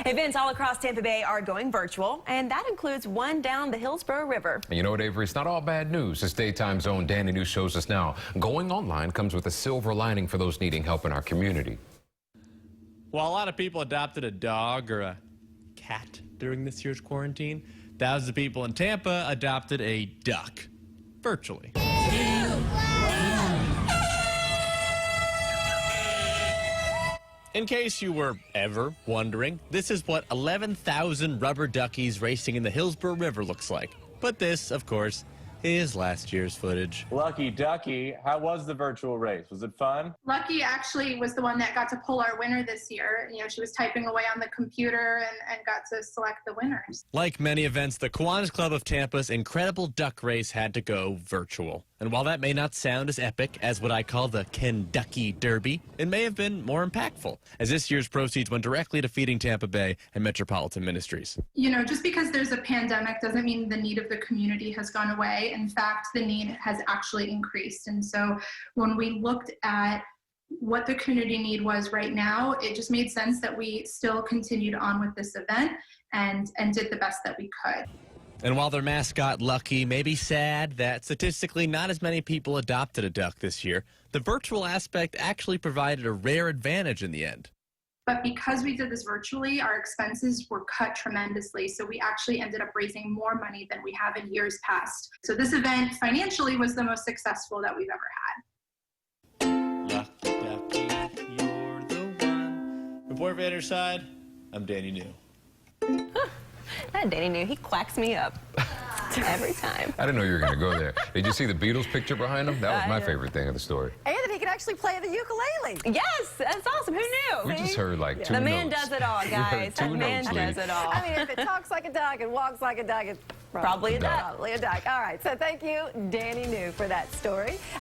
Events all across Tampa Bay are going virtual, and that includes one down the Hillsborough River. And you know what, Avery? It's not all bad news. As Daytime's own Danny News shows us now, going online comes with a silver lining for those needing help in our community. While a lot of people adopted a dog or a cat during this year's quarantine, thousands of people in Tampa adopted a duck virtually. In case you were ever wondering, this is what 11,000 rubber duckies racing in the Hillsborough River looks like. But this, of course, is last year's footage. Lucky Ducky, how was the virtual race? Was it fun? Lucky actually was the one that got to pull our winner this year. You know, she was typing away on the computer and got to select the winners. Like many events, the Kiwanis Club of Tampa's incredible duck race had to go virtual. And while that may not sound as epic as what I call the Kentucky Derby, it may have been more impactful, as this year's proceeds went directly to feeding Tampa Bay and Metropolitan Ministries. You know, just because there's a pandemic doesn't mean the need of the community has gone away. In fact, the need has actually increased. And so when we looked at what the community need was right now, it just made sense that we still continued on with this event and did the best that we could. And while their mascot, Lucky, may be sad that statistically not as many people adopted a duck this year, the virtual aspect actually provided a rare advantage in the end. But because we did this virtually, our expenses were cut tremendously. So we actually ended up raising more money than we have in years past. So this event financially was the most successful that we've ever had. Lucky Ducky, you're the one. Report from side, I'm Danny New. That Danny knew. He quacks me up every time. I didn't know you were going to go there. Did you see the Beatles picture behind him? That was my favorite thing of the story. And that he can actually play the ukulele. Yes, that's awesome. Who knew? We just heard like two notes. The man does it all, guys. The man does it all. I mean, if it talks like a duck and walks like a duck, it's Probably a duck. Probably a duck. All right, so thank you, Danny New, for that story.